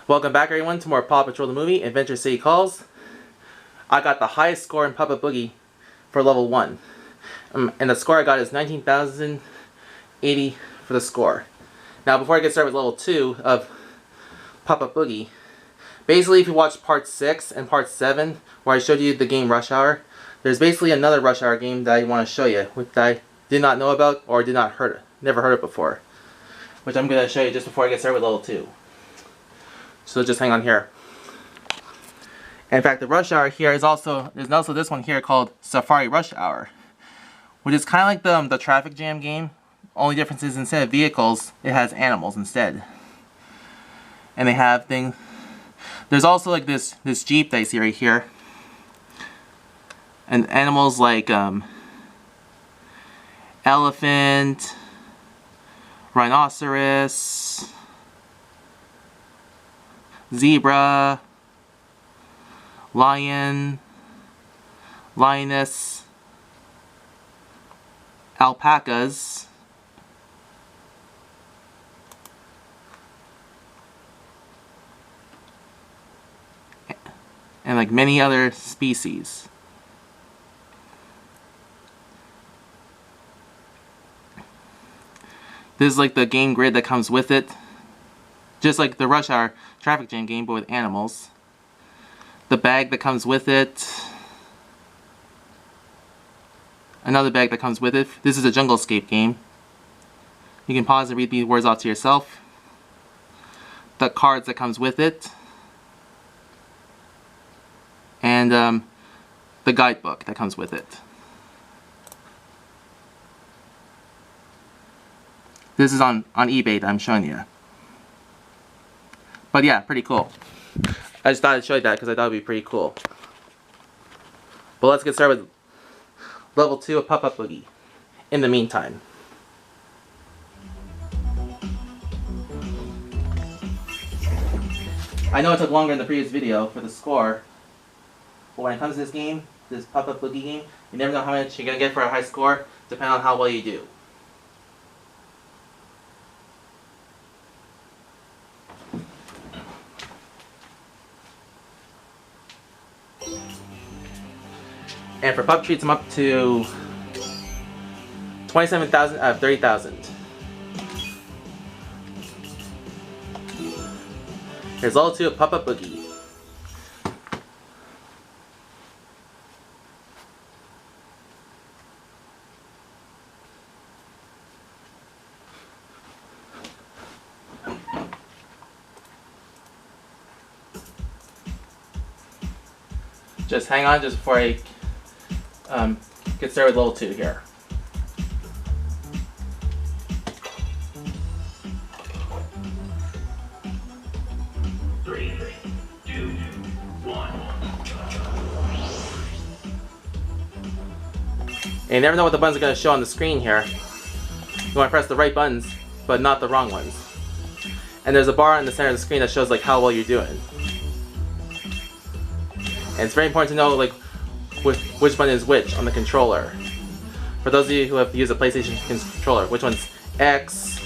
Welcome back everyone to more PAW Patrol the movie, Adventure City Calls. I got the highest score in Pup Pup Boogie for level 1. And the score I got is 19,080 for the score. Now before I get started with level 2 of Pup Pup Boogie, basically if you watch part 6 and part 7 where I showed you the game Rush Hour, there's basically another Rush Hour game that I want to show you, which I did not know about or never heard it before. Which I'm going to show you just before I get started with level 2. So just hang on here. And in fact, the Rush Hour here is there's also this one here called Safari Rush Hour, which is kind of like the traffic jam game. Only difference is instead of vehicles, it has animals instead. And they have things. There's also like this Jeep that you see right here, and animals like elephant, rhinoceros, zebra, lion, lioness, alpacas, and like many other species. This is like the game grid that comes with it. Just like the Rush Hour traffic jam game, but with animals. The bag that comes with it. Another bag that comes with it. This is a Jungle Escape game. You can pause and read these words off to yourself. The cards that comes with it. And the guidebook that comes with it. This is on eBay that I'm showing you. But yeah, pretty cool. I just thought I'd show you that because I thought it would be pretty cool. But let's get started with level 2 of Pup Pup Boogie. In the meantime. I know it took longer in the previous video for the score. But when it comes to this game, this Pup Pup Boogie game, you never know how much you're going to get for a high score, depending on how well you do. And for pup treats, I'm up to 27,000 out of 30,000. Here's level 2 of Pup Pup Boogie. Just hang on just before I get started with level 2 here. Three, two, one. And you never know what the buttons are going to show on the screen here. You want to press the right buttons, but not the wrong ones. And there's a bar in the center of the screen that shows like how well you're doing. And it's very important to know like which button is which on the controller. For those of you who have used a PlayStation controller, which one's X,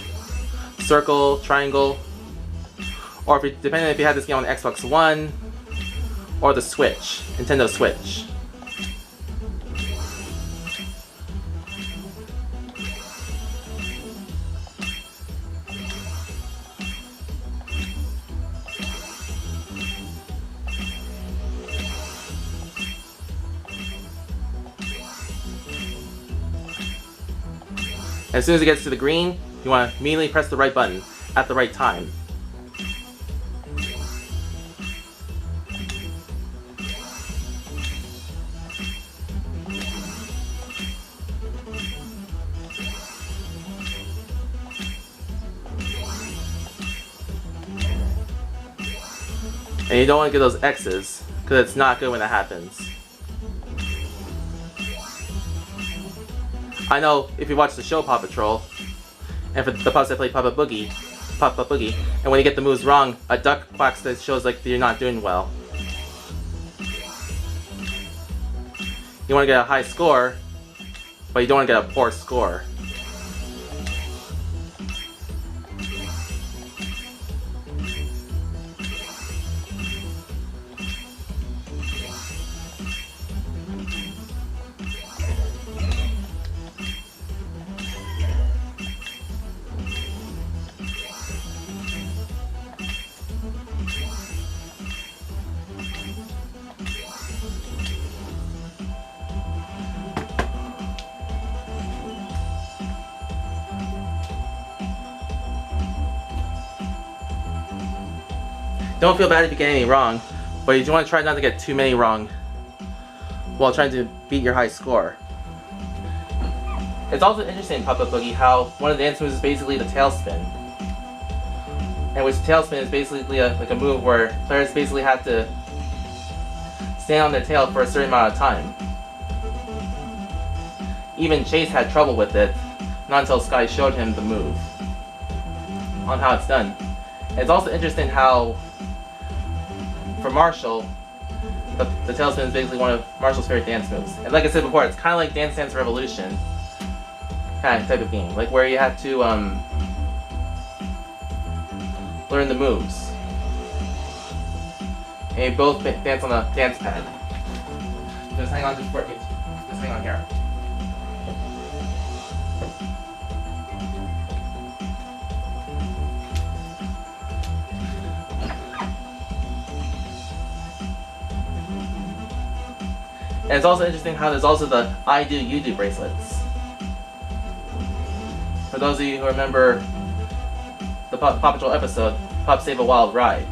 circle, triangle, or depending if you have this game on Xbox One or the Switch, Nintendo Switch. As soon as it gets to the green, you want to immediately press the right button at the right time. And you don't want to get those X's, because it's not good when that happens. I know if you watch the show Paw Patrol, and for the pups that play Pup Pup Boogie, and when you get the moves wrong, a duck quacks that shows like you're not doing well. You want to get a high score, but you don't want to get a poor score. Don't feel bad if you get any wrong, but you want to try not to get too many wrong while trying to beat your high score. It's also interesting in Pup Pup Boogie how one of the dance moves is basically the tailspin. And which tailspin is basically like a move where players basically have to stand on their tail for a certain amount of time. Even Chase had trouble with it, not until Sky showed him the move on how it's done. And it's also interesting how, for Marshall, the tailspin is basically one of Marshall's favorite dance moves. And like I said before, it's kind of like Dance Dance Revolution kind of type of game, like where you have to learn the moves. And you both dance on a dance pad. Just hang on, just hang on here. And it's also interesting how there's also the I do, you do bracelets. For those of you who remember the Paw Patrol episode, Pup Save a Wild Ride.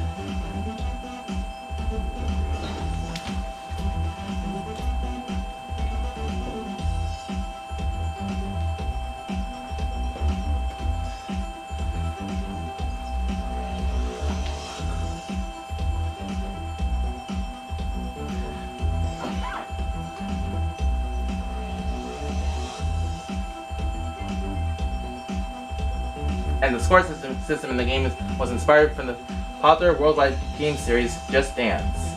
And the score system in the game was inspired from the popular worldwide game series Just Dance.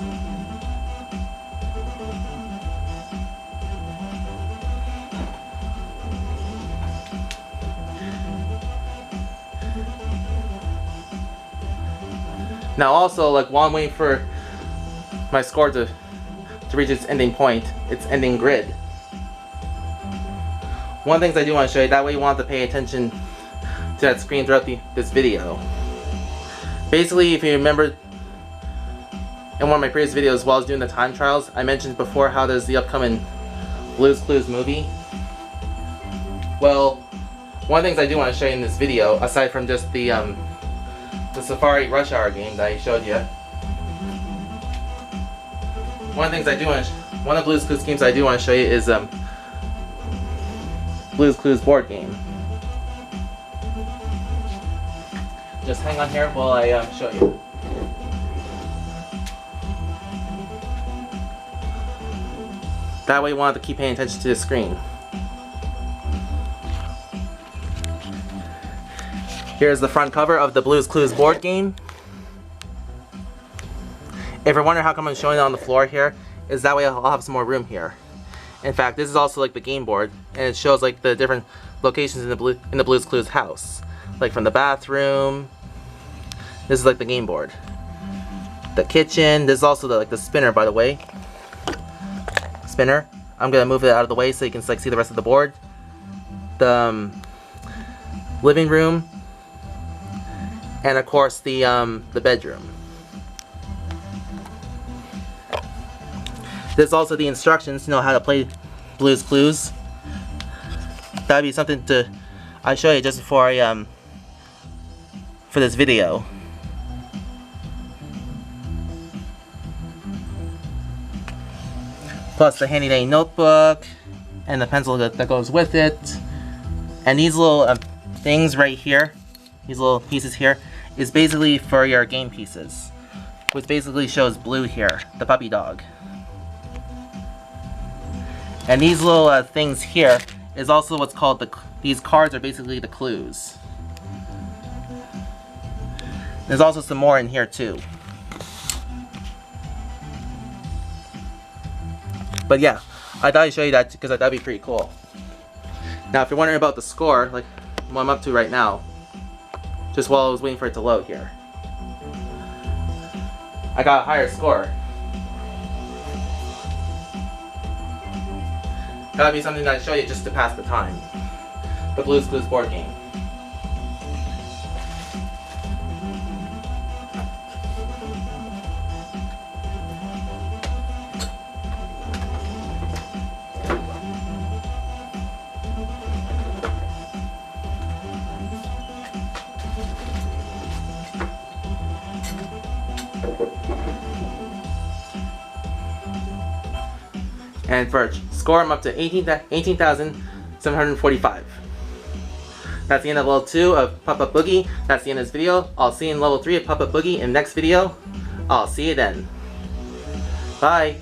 Now also, like while I'm waiting for my score to reach its ending point, its ending grid, one of the things I do want to show you, that way you want to pay attention to that screen throughout this video. Basically, if you remember in one of my previous videos while I was doing the time trials, I mentioned before how there's the upcoming Blue's Clues movie. Well, one of the things I do want to show you in this video, aside from just the Safari Rush Hour game that I showed you, one of the Blue's Clues games I do want to show you is Blue's Clues board game. Just hang on here while I show you. That way you want to keep paying attention to the screen. Here's the front cover of the Blue's Clues board game. If you're wondering how come I'm showing it on the floor here, is that way I'll have some more room here. In fact, this is also like the game board, and it shows like the different locations in the Blue's Clues house. Like from the bathroom, this is like the game board. The kitchen, this is also the spinner, by the way. Spinner. I'm gonna move it out of the way so you can see the rest of the board. The living room, and of course the bedroom. There's also the instructions to know how to play Blue's Clues. That'd be something I show you just before I for this video. Plus the handy dandy notebook and the pencil that goes with it. And these little things right here, these little pieces here, is basically for your game pieces, which basically shows Blue here, the puppy dog. And these little things here is also what's called these cards are basically the clues. There's also some more in here too. But yeah, I thought I'd show you that because I thought it'd be pretty cool. Now if you're wondering about the score, like what I'm up to right now, just while I was waiting for it to load here, I got a higher score. Gotta be something that I show you just to pass the time. The Blue's Clues board game. And for score, I'm up to 18,745. That's the end of level 2 of Pup Pup Boogie. That's the end of this video. I'll see you in level 3 of Pup Pup Boogie in the next video. I'll see you then. Bye.